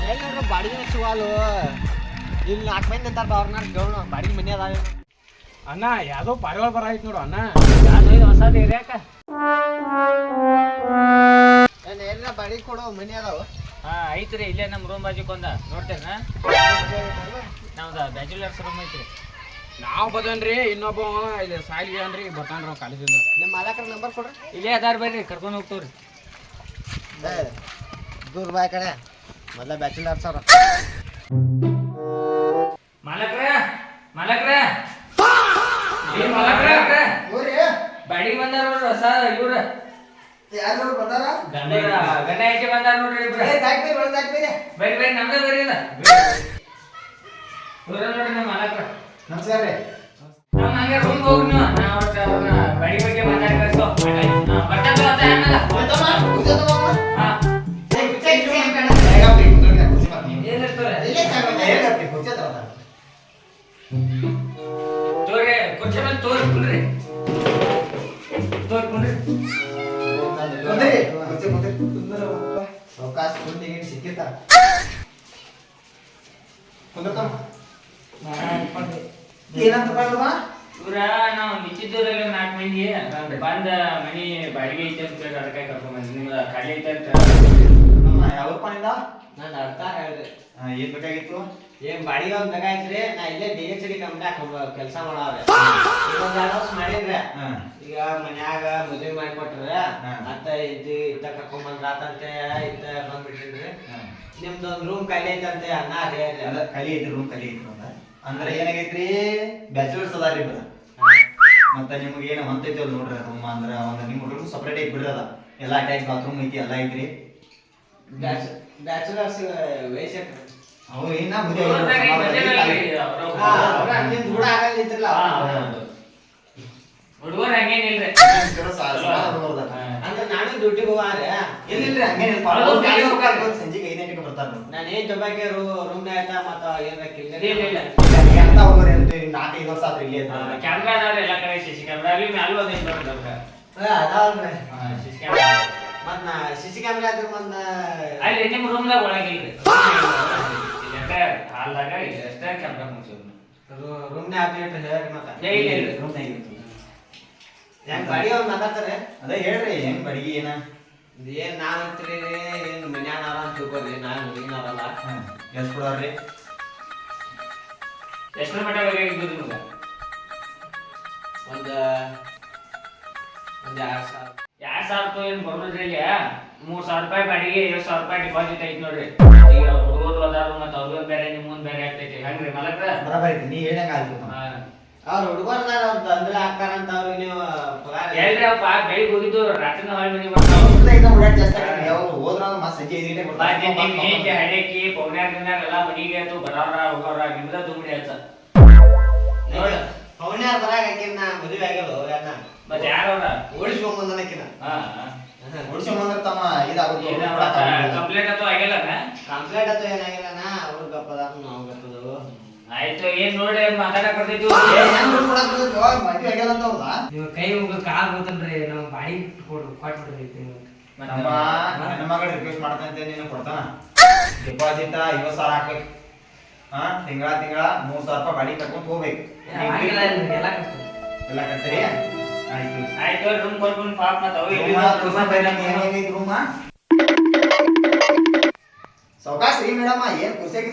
ಎಲ್ಲಿ ನೋಡ್ರಿ ಬಾಡಿಗೆ ಸಿಗಲ್ಲು ಇಲ್ಲಿ 4 ಮಂದಿ ಅಂತಾರ ಅವ್ರನ್ನ ಕೇಳೋಣ ಬಾಡಿಗೆ ಮನೆ ಅದಾವ ಅಣ್ಣ ಯಾವ್ದೋ ಪಾರಿವಾಳ ಬರ ಆಯ್ತು ನೋಡು ಅಣ್ಣ ಯಾವ್ದು ಹೊಸದು ಏರಿಯಾಕ ಏನಿಲ್ಲ ಬಾಡಿಗೆ ಕೊಡೋ ಮನೆ ಅದಾವ ಐತ್ರಿ ಇಲ್ಲೇ ನಮ್ಮ ರೂಮ್ ಬಾಜುಕೊಂದ ನೋಡ್ತೇನ ನಮ್ದು ಬ್ಯಾಚುಲರ್ಸ್ ರೂಮ್ ಐತ್ರಿ ನಾವು ಬದನ್ರಿ ಇನ್ನೊಬ್ಬ ಇಲ್ಲಿ ಸಾಯಿಲ್ಗೆ ಅನ್ರಿ ಬರ್ತಾನ್ರಿ ನಾವು ಕಾಲೇಜಿಂದ ನಿಮ್ಮ ಮಾಲಕರ ನಂಬರ್ ಕೊಡ್ರಿ ಇಲ್ಲೇ ಅದಾರ ಬರ್ರಿ ಕರ್ಕೊಂಡು ಹೋಗ್ತವ್ರಿ ದೂರ ಬಾಯ್ ಕಡೆ ಮೊದಲ ಬ್ಯಾಚುಲರ್ಸ್ ಅವ್ರ ಮಾಲಕ್ರ ಬಾಡಿಗೆ ಬಂದಾರ ನೋಡ್ರಿ ಹೊಸ ಇವ್ರ ಯಾರು ಬಂದಾರ ಗಂಡ ಹೆಂಡತಿ ಬಂದಾರ ನೋಡ್ರಿ ಬರ್ರಿ ನಮ್ದೇ ಬರ್ರಿ ಇವ್ರ ನೋಡ್ರಿ ನಮ್ಮ ಮಾಲಕ್ರ ನಮಸ್ಕಾರ ರೀ ನಮ್ಮ ಹಂಗೆ ರೂಮ್ ಹೋಗ್ರಿ ನೀವು ನಾವು ಅವ್ರನ್ನ ಬಾಡಿ ಬಗ್ಗೆ ಮಾತಾಡಿ ಕಳ್ಸೋ ಬರ್ತದ ಅಂತ ಆಮೇಲೆ ಹಾ ತೋರಿ ಕುರ್ಚಿ ಮೇಲೆ ತೋರ್ಕೊಂಡ್ರಿ ಅವಕಾಶ ಸಿಕ್ಕಿತ್ತ ಏನಂತ ಇವ್ರ ನಾವು ನಿಶ್ಚಿತೂರಲ್ಲಿ 4 ಮಂದಿ ಬಂದ ಮನಿ ಬಾಡಿಗೆ ಐತೆ ಅಂತ ಹೇಳಿ ಅದಕ್ಕೆ ಕರ್ಕೊಂಡ್ ಬಂದ್ರಿ ನಿಮ್ದ ಖಾಲಿ ಐತೆ ಅಂತ ಯಾವ ಪಾನಿಂದ ನಾನು ಅರ್ಥ ಹೇಳ್ರಿ ಏನ್ ಬೇಕಾಗಿತ್ತು ಏನ್ ಬಾಡಿಗೆ ಒಂದ್ ಬೇಕಾಯ್ತ್ರಿ ನಾ ಇಲ್ಲೇ DHD ಕಂಪ್ನ್ಯಾಗ ಕೆಲಸ ಮಾಡವ್ರೆ ಒಂದ್ 2 ವರ್ಷ ಮಾಡಿದ್ರೆ ಈಗ ಮನ್ಯಾಗ ಮದ್ವೆ ಮಾಡಿಕೊಟ್ರ ಮತ್ತ ಇತ್ತ ಕರ್ಕೊಂಡ್ ಬಂದ್ರ ಆತಂತೆ ಇತ್ತ ಬಂದ್ಬಿಟ್ಟಿನ್ರಿ ನಿಮ್ದು ಒಂದ್ ರೂಮ್ ಖಾಲಿ ಐತಂತೆ ಅನ್ನ ಅದೇ ಖಾಲಿ ಐತಿ ರೂಮ್ ಖಾಲಿ ಐತಿ ಅಂದ್ರೆ ಏನಾಗೈತ್ರಿ ಬ್ಯಾಚುಲರ್ಸ್ ಅದಾರಿ ಬರ ಮತ್ತ ನಿಮ್ಗೆ ಏನು ಹೊಂತೈತಿ ಅಲ್ಲಿ ನೋಡ್ರಿ ರೂಮ್ ಅಂದ್ರ ಒಂದ್ ನಿಮ್ ರೂಮ್ ಸಪರೇಟ್ ಐತಿ ಬಿಡ್ರಿ ಅದ ಎಲ್ಲಾ ಅಟ್ಯಾಚ್ ಬಾತ್ರೂಮ್ ಐತಿ ಎಲ್ಲಾ ಐತ್ರಿ ಬ್ಯಾಚುಲರ್ಸ್ ವಯಸ್ಸ ಅವ್ರು ಏನ ಹುಡುಗರು ಹಂಗೇನಿಲ್ರಿ ಅಂದ್ರೆ ನಾನು ಡ್ಯೂಟಿಗೆ ಹೋಗಾರೆ ಎಲ್ಲಿಲ್ರಿ ಹಂಗೇನಿಲ್ಲ ಸಂಜೆಗೆ 5 ಗಂಟೆಗೆ ಬರ್ತಾರ ನಾನು ಏನ್ ಜೊಬ್ಬಾಕೆ ರೂಮ್ ಆಯ್ತ ಮತ್ತ ಏನ್ರ ಅಂತ ಹೋಗೋರಿ ಅಂತ 4-5 ವರ್ಷ ಆತ್ರಿ ಇಲ್ಲಿ ಕ್ಯಾಮ್ರಾ ಅದಾವ್ರಿ ಎಲ್ಲಾ ಕಡೆ CC ಕ್ಯಾಮ್ರಾ ಅಲ್ಲಿ ಮ್ಯಾಲೂ ಅದೇ ಅದಾವಲ್ರಿ CC ಕ್ಯಾಮ್ರಾ ಮತ್ ನಾ CC ಕ್ಯಾಮ್ರಾ ಆದ್ರೆ ಮತ್ತ ಅಲ್ಲಿ ನಿಮ್ಮ ರೂಮ್ದಾಗ ಒಳಗಿಲ್ರಿ ಹಾಲ್ದಾಗ ಅಷ್ಟೇ ಕ್ಯಾಮ್ರಾ ಮುಗಿಸೋದು ರೂಮ್ನೇ ಆಗ್ತೈತೆ ಹೇಳ್ರಿ ಮತ್ತ ಇಲ್ಲ ರೂಮ್ನಾಗ ಇತ್ತು ಹೆಂಗ್ ಬಾಡಿ ಅವ್ರು ಮಾತಾಡ್ತಾರೆ ಅದೇ ಹೇಳ್ರಿ ಹೆಂಗ್ ಬಡಿಗೆ ಏನ ಏನ್ ನಾವ್ ಅಂತೀರಿ ಏನ್ ಮನ್ಯಾನ ಅಂತ ತಿಳ್ಕೊರಿ ನಾನ್ ಹುಡುಗಿನವರಲ್ಲ ಎಷ್ಟ್ ಕೊಡವ್ರಿ ಎಷ್ಟರ ಮಟ್ಟ ಬೇಕಾಗಿದ್ದು ನಿಮ್ಗೆ ಒಂದ್ 2,000 ರೂಪಾಯಿ ಏನು ಬರೋದ್ರಿ ಇಲ್ಲಿ 3,000 ರೂಪಾಯಿ ಬಾಡಿಗೆ 7,000 ರೂಪಾಯಿ ಡಿಪಾಸಿಟ್ ಐತಿ ನೋಡ್ರಿ ಈಗ ಹುಡುಗರು ಅದಾರು ಮತ್ತೆ ಅವ್ರ ಬೇರೆ ನಿಮ್ಮನ್ ಬೇರೆ ಆಗ್ತೈತಿ ಹೆಂಗ್ರಿ ಮಲಕ್ರ ಬರಬರಿ ನೀ ಹೇಳ್ದಂಗ ಆಗ್ಬೇಕು ಅವ್ರ ಹುಡುಗರ್ದಾರ ಅವ್ರ ತಂದ್ರೆ ಹಾಕ್ತಾರಂತ ಅವ್ರಿಗೆ ನೀವು ಎಲ್ರಿ ಅಪ್ಪ ಬೆಳಿಗ್ಗೆ ಹೋಗಿದ್ದು ರಾತ್ರಿನ ಹೊಳ್ ಮನಿ ಬರ್ತಾವ ಓಡಾಟ ಜಾಸ್ತಿ ಅವ್ರು ಹೋದ್ರ ಮಸ್ತ್ ಸಂಜೆ 5 ಗಂಟೆಗೆ ಬರ್ತಾರೆ ಹಡೇಕಿ ಪೌನ್ಯಾಗ ಎಲ್ಲ ಮನಿಗೆ ಆಯ್ತು ಬರೋರ ಹೋಗೋರ ನಿಮ್ದ ದುಮ್ಡಿ ಆಯ್ತ ನೋಡ ಪೌನ್ಯಾರ ಬರಾಕಿನ ನಾ ಮದುವೆ ಆಗ್ಯಲ್ಲ ಯಾಕ ಮತ್ತೆ ಯಾರವ್ರ ಓಡಿಸ್ಕೊಂಡ್ ಬಂದನಕಿನ ಉಳಿಸ್ಕೊಂಡ್ಬಂದ್ರ ತಮ್ಮ ಇದಾಗುತ್ತೆ ಕಂಪ್ಲೇಂಟ್ ಅಥವಾ ಆಗಿಲ್ಲ ಕಂಪ್ಲೇಂಟ್ ಅಥವಾ ಏನಾಗಿಲ್ಲ ಅವ್ರ ಗಪ್ಪದಾರ ನಾವು ಗಪ್ಪದವು ಆಯ್ತು ಏನ್ ನೋಡಿ ಮಾತಾಡಕ್ ಬರ್ತೈತಿ ಮದ್ವೆ ಆಗ್ಯಾದ ಅಂತ ಅವ್ರದಾ ನೀವು ಕೈ ಮುಗಿದ ಕಾಲ್ ಹೋತನ್ರಿ ನಾವು ಬಾಡಿ ಕೊಟ್ಬಿಡ್ತೈತಿ ನಮ್ಮ ನನ್ನ ಮಗಳ ರಿಕ್ವೆಸ್ಟ್ ಮಾಡ್ತಂತೆ ನೀನು ಕೊಡ್ತಾನ ಡಿಪಾಸಿಟ್ 50,000 ಹಾಕ್ಬೇಕು ತಿಂಗಳ 3,000 ರೂಪಾಯಿ ಬಾಡಿ ಕಟ್ಕೊಂಡ್ ಹೋಗ್ಬೇಕು ಎಲ್ಲ ಕಟ್ತೀರಿ ಆಯ್ತು ಆಯ್ತು ರೂಮ್ ಕೊಟ್ಬಿಟ್ಟು ಪಾಪ ರೂಮ ಸೌಕಾಶ ರೀ ಮೇಡಮ್ ಏನ್ ಕುರ್ಸಿಯಾಗಿ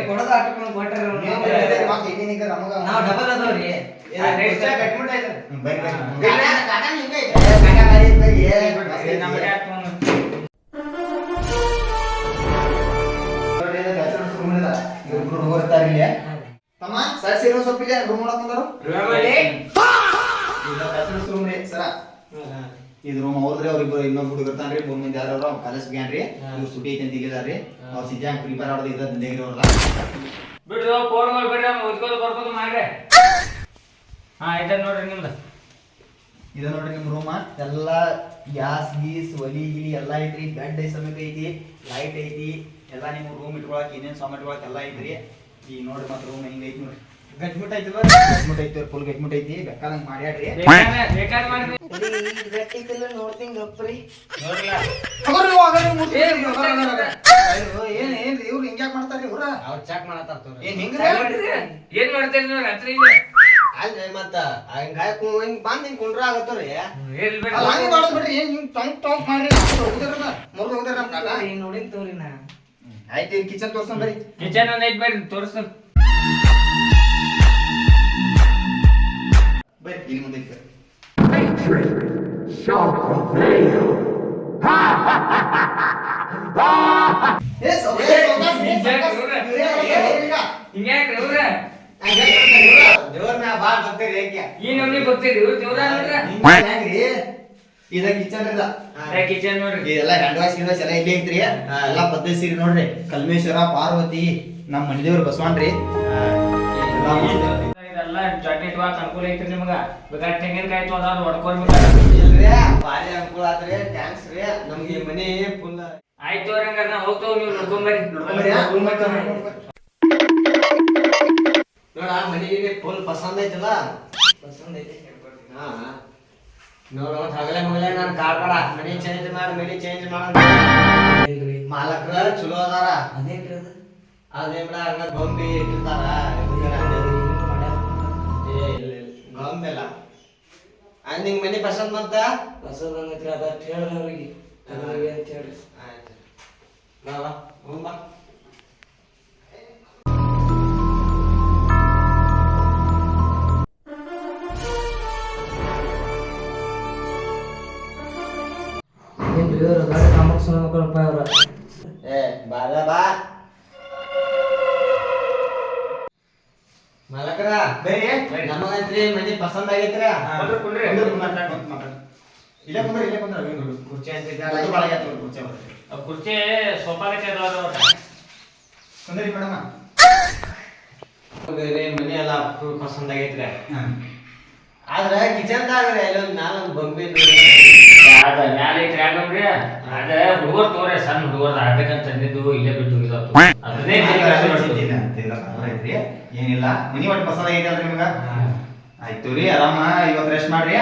ಕೊಡೋದು ಹಾಕೊಂಡು ಕೊಟ್ಟರೆ ನಮಗ ನಾವು ಡಬಲ್ ಅದಾವ್ರಿ ತಮ್ಮ ಸರ್ ಸೇರೋ ಸ್ವಲ್ಪ ಇದೆ ರೂಮ್ ಮಾಡಕ್ ಬಂದರು ರೂಮ್ ರೀ ಸರ ಇದು ರೂಮ್ ಅವ್ರದ್ರಿ ಅವ್ರಿಬ್ರು ಇನ್ನೊಬ್ಬ ಹುಡುಗರ್ತಾನ್ರಿ 3 ಮಂದಿ ಯಾರು ಅವ್ರ ಕಾಲೇಜ್ ಗ್ಯಾನ್ರಿ ಇವ್ರು ಸುಟಿ ಐತೆ ಅಂತ ಇಲ್ಲಿದಾರ್ರಿ ಅವ್ರ ಸಿದ್ಧಾಂಗ್ ಪ್ರಿಪೇರ್ ಆಡೋದು ಇದ್ದ ದಂಡೆಗಿರಿ ಅವ್ರದ ಬಿಡ್ರಿ ಫೋನ್ಗಳು ಬಿಡ್ರಿ ಓದ್ಕೋದು ಬರ್ಕೋದು ಮಾಡ್ರಿ ಆಯ್ತು ನೋಡ್ರಿ ನಿಮ್ದು ಇದು ನೋಡ್ರಿ ನಿಮ್ ರೂಮ ಎಲ್ಲ ಗ್ಯಾಸ್ ಗೀಸ್ ಒಲಿ ಗಿಲಿ ಎಲ್ಲ ಐತ್ರಿ ಬೆಡ್ ಸಮೇತ ಐತಿ ಲೈಟ್ ಐತಿ ಎಲ್ಲ ನಿಮ್ ರೂಮ್ ಇಟ್ಕೊಳಕ್ ಏನೇನ್ ಸಾಮಾನ್ ಇಟ್ಕೊಳಕ್ ಎಲ್ಲ ಐತ್ರಿ ಈಗ ನೋಡ್ರಿ ಮತ್ತೆ ರೂಮ್ ಹಿಂಗ ಐತಿ ನೋಡ್ರಿ ಗಟ್ಮುಟ್ ಐತಿ ಗಟ್ಮುಟ್ ಐತಿ ಫುಲ್ ಗಟ್ಮುಟ್ ಐತಿ ಬೇಕಾದಂಗ ಮಾಡ್ಯಾಡ್ರಿ ಬೇಕಾದ ಮಾಡ್ರಿ ಗಟ್ಟಿಗೆಲ್ಲ ನೋಡ್ತೀನಿ ಗಪ್ರಿ ನೋಡ್ರಲ್ಲ ಅವ್ರು ಚೆಕ್ ಮಾಡತ್ತಾರ ತೋರಿ. ಏನ್ ಹಿಂಗ್ರಿ ಏನ್ ಮಾಡ್ತೀರಿ ನೀವು ರಾತ್ರಿ ಇಲ್ಲಿ? ಅಲ್ರಿ ಮತ್ತ ಹಿಂಗ್ ಬಂದ್ ಹಿಂಗ್ ಕುಂಡ್ರ ಆಗತ್ತವ್ರಿ. ಹೇಳ್ ಬಿಡ್ರಿ. ಅಲ್ಲ ಹಂಗೆ ಮಾಡೋದ್ ಬಿಡ್ರಿ ಏನ್ ಹಿಂಗ್ ಟಾಂಕ್ ಟಾಂಕ್ ಮಾಡ್ರಿ ಮುರ್ದು ಹೋಗ್ತಾರ ನಮ್ ಕಾಕ ನೋಡಿನ್ ತೋರಿ ನಾ ಆಯ್ತು ಇಲ್ಲಿ ಕಿಚನ್ ತೋರ್ಸಂ ಬರ್ರಿ ಕಿಚನ್ ಒಂದ್ ಐತ್ ಬರ್ರಿ ತೋರಿಸ್ತಾನ. ಬರ್ರಿ ಇಲ್ಲಿ ಮುಂದೆ ಇಟ್ಟು ಬರ್ರಿ. ಏ ಸೌಕರ್ಯ, ಹಿಂಗ್ಯಾಕ್ರಿ ಇವ್ರ? ದೇವ್ರ ಮ್ಯಾಗ ಬಾಳ್ ಬರ್ತೀರಿ ಏಕೆ? ಈ ನಮ್ನಿ ಗೊತ್ತಿರಿ ಇವ್ರ ದೇವ್ರ ನೋಡ್ರ? ಹೆಂಗ್ರಿ ಇದ ಕಿಚನ್ ಇದ ಕಿಚನ್ ನೋಡ್ರಿ. ಇದೆಲ್ಲ ಹ್ಯಾಂಡ್ ವಾಶ್ ಗಿಂಡ್ ವಾಶ್ ಎಲ್ಲ ಇಲ್ಲೇ ಐತ್ರಿ ಎಲ್ಲಾ ಪದ್ಧತಿ ಸೀರಿ ನೋಡ್ರಿ ಕಲ್ಮೇಶ್ವರ ಪಾರ್ವತಿ ನಮ್ಮ ಮನೆ ದೇವ್ರ ಬಸವಾನ್ರಿ ಇದೆಲ್ಲ ಚಟ್ನಿ ಇಟ್ಕೊಳಕ್ ಅನುಕೂಲ ಐತ್ರಿ ನಿಮಗ. ಬೇಕಾದ್ರೆ ತೆಂಗಿನಕಾಯಿ ತೊಗೊಂಡ್ ಹೊಡ್ಕೊಳ್ಬೇಕಾರ. ಇಲ್ರಿ ಭಾರಿ ಅನುಕೂಲ ಆತ್ರಿ. ಥ್ಯಾಂಕ್ಸ್ ರೀ. ನಮ್ಗೆ ಮನಿ ಫುಲ್ ಆಯ್ತು ಅವ್ರ ಹಂಗಾರ ನಾ ಹೋಗ್ತಾವ್ ನೀವು ನೋಡ್ಕೊಂಬರ್ರಿ. ನೋಡ್ಕೊಂಬರ್ರಿ, ರೂಮ್ ಐತೆ ನೋಡ್ಕೊಂಬರ್ರಿ. ನೋಡ ಮನಿ ಫುಲ್ ಪಸಂದ್ ಐತಲ್ಲ. ಪಸಂದ್ ಐತಿ ಹಾ ನೋಡು ಹಗಲೆ ಮುಗಲೆ ನಾನು ಕಾಡ್ಬೇಡ ಮನಿ ಚೇಂಜ್ ಮಾಡ ಇಲ್ರಿ ಮಾಲಕ್ರ ಚಲೋ ಅದಾರ. ಅದೇನ್ರಿ ಅದು ಅದೇನ್ ಬಿಡ ಹಂಗ ಗೊಂಬಿ ಇಟ್ಟಿರ್ತಾರ. ಗೊಂಬೆ ಅಲ್ಲ ಅದ್ ನಿಂಗ್ ಮನಿ ಪಸಂದ್ ಬಂತ? ಪಸಂದ್ ಬಂದೈತ್ರಿ ಅದ ಹೇಳ್ರಿ ಅವ್ರಿಗೆ ಅದ್ರಾಗೆ ಅಂತ ಹೇಳ್ರಿ ಆಯ್ತು ಬಾ ಹೋಗ್ ಬಾ. ಏನ್ರಿ ಇವ್ರು ಗಾಡಿ ಕಾಂಬಕ್ಸ್ ಮಕ್ಕಳಪ್ಪ ಅವ್ರ ಏ ಬಾರ ಬಾ ಮಾಲಕ್ರ ಬರ್ರಿ ನಮಗಂತ್ರಿ ಮನಿ ಪಸಂದ್ ಆಗೈತ್ರ. ಕುಂಡ್ರಿ, ಕುಂಡ್ರಿ. ಇಲ್ಲೇ ಕುಂದ್ರಿ ಇಲ್ಲೇ ಕುಂದ್ರ ಕುರ್ಚಿ ಅದು ಅಂತಿದ್ದಾರ. ಭಾಳ ಆಗೈತೆ ನೋಡ್ರಿ ಕುರ್ಚಿ ಅವ್ರು. ಆ ಕುರ್ಚಿ ಸೋಫಾ ಗತಿ ಅದಾವ ಕುಂದ್ರಿ ಮೇಡಮ್ ಮನಿ ಎಲ್ಲ ಫುಲ್ ಪಸಂದ್ ಆಗೈತ್ರಿ. ಆದ್ರ ಕಿಚನ್ದಾಗ ಎಲ್ಲೊಂದ್ ಮ್ಯಾಲೊಂದ್ ಗೊಂಬೆ ಅದ ಮ್ಯಾಲ ಐತ್ರಿ ಯಾಕಂದ್ರಿ ಅದ ಹುಡುಗರ್ ತೋರಿ ಸಣ್ಣ ಹುಡುಗರ್ ಆಟಕ್ಕಂತ ತಂದಿದ್ದು ಇಲ್ಲೇ ಬಿಟ್ಟು ಹೋಗಿದಾತು. ಅದನ್ನೇ ಐತ್ರಿ ಏನಿಲ್ಲ ಮನಿ ಒಟ್ಟು ಪಸಂದ್ ಆಗೈತಿ ಅಲ್ರಿ ನಿಮಗ ಆಯ್ತು ರೀ ಆರಾಮ ಇವತ್ತು ರೆಸ್ಟ್ ಮಾಡ್ರಿ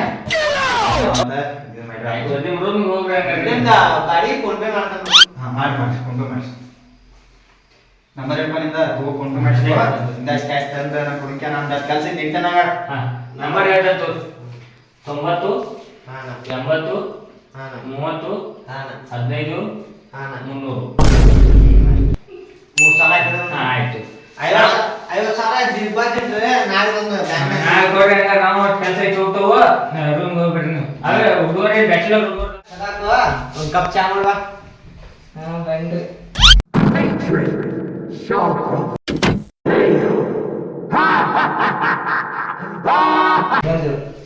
ನಿಮ್ ರೂಮ್ಗೆ ಹೋಗ್ರಿ ಹಂಗಾದ್ರೆ. ನಿಮ್ದ ಗಾಡಿ ಫೋನ್ ಪೇ ಮಾಡ್ತಾನ. ಮಾಡಿ ಕೊಂಡು ಮಾಡಿ ನಂಬರ್ ನಿಂದ ಕೊಂಡು ಮಾಡಿಸ್ಕೋ ಇಂದಷ್ಟು ಕ್ಯಾಶ್ ತಂದು ನಾನು ಕುಡಿಕೆ ನಾನು ಕೆಲಸ ನಿಂತನಾಗ ಹಾ, ನಂಬರ್ ಹೇಳ್ತಾ 90 ಹಾನ 80 ಹಾನ 30 ಹಾನ 15 ಹಾನ 300. 3 ಸಲ ಹಾಕಿದ್ರೆ ಹಾ, ಆಯ್ತು. 50 ಸಾವಿರ ಡಿಪಾಸಿಟ್ ನಾಳೆ ಒಂದು ನಾಳೆ ಕೊಡ್ರಿ ಹಂಗಾರೆ ನಾವು ಕೆಲಸ ಐತಿ ಹೋಗ್ತಾವ ರೂಮ್ಗೆ ಹೋಗ್ಬಿಡ್ರಿ ನೀವು. ಆದ್ರೆ ಹುಡುಗರೇ ಬ್ಯಾಚುಲರ್ ಹುಡುಗರು ಒಂದ್ ಕಪ್ ಚಾ ಮಾಡುವ. ಹಾ ಬನ್ರಿ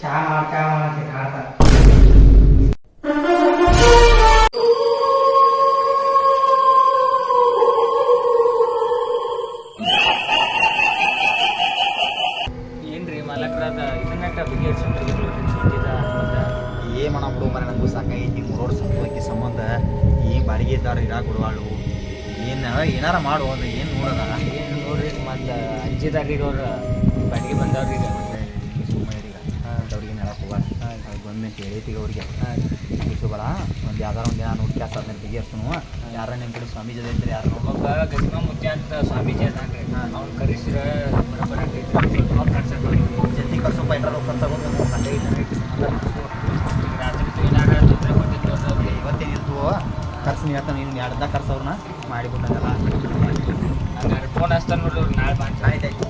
ಚಾ ಮಾಡಕ್ಕೆ ಕಾಡ್ತಾರ ಏನ್ರಿ ಮಾಲಕ್ರದ ಇದನ್ನ ಬಗೆಹರಿಸ್ಕೊಂಡ್ರಿ ಏನ್ ಮಾಡೋ ಬಿಡು ಮರ ನಮಗೂ ಸಾಕಾಗೈತಿ ಮೂರೋಡ್ ಸಂಬಂಧಕ್ಕೆ ಸಂಬಂಧ ಏನ್ ಬಾಡಿಗೆ ಇದ್ದಾರ ಇರಾಕ ಕೊಡುವಾಳು ಏನಾರ ಮಾಡು ಅದು ಏನು ನೋಡೋದ ಏನು ನೋಡ್ರಿ ಮತ್ತೆ ಅಂಜಿದಾರೀಗ ಅವ್ರ ಬಾಡಿಗೆ ಬಂದವ್ರಿ ಈಗ ಸುಮ್ಮನೆ ಈಗ ಅವ್ರಿಗೆ ಹೇಳಕ್ ಹೋಗ ಅದು ಬಂದು ಹೇಳೈತಿ ಅವ್ರಿಗೆ ಬೇಡ ಒಂದು ಯಾವ್ದಾರ ಒಂದು ದಿನ ನೋಡಿ ಕ್ಯಾಸ್ ಆದ್ಮೇಲೆ ಬಗೆಹರಿಸ್ನು ಯಾರ ನಿಮ್ಮ ಕಡೆ ಸ್ವಾಮೀಜಿ ಐತ್ರಿ ಯಾರು ಒಬ್ಬ ಗಜಮ ಮುತ್ಯ ಅಂತ ಸ್ವಾಮೀಜಿ ಅದಾನ್ರಿ ಅವ್ನು ಕರೆಸಿರ ಬರೋಬ್ಬರ ಅವ್ರು ಕರ್ಸಕ್ಕೆ ಜಲ್ದಿ ಕಳ್ಸಪ್ಪ ಏನಾರು ಖರ್ಚಾಗೋದು ಸಂಡೆ ರಾತ್ರಿ ಏನಾರ ತೊಂದರೆ ಕೊಟ್ಟಿದ್ದು ಅವ್ರಿಗೆ ಇವತ್ತೇನಿತ್ತು ಖರ್ಚು ನೀವು ಹೇಳ್ತಾನೆ ನೀನು ಎರಡು ಖರ್ಚು ಅವ್ರನ್ನ ಮಾಡಿಬಿಟ್ಟಲ್ಲ ಹಂಗಾರೆ ಫೋನ್ ಹಚ್ತಾನೆ ನೋಡ್ರಿ ಅವ್ರು ನಾಳೆ ಬಂದು ಆಯ್ತಾಯ್ತು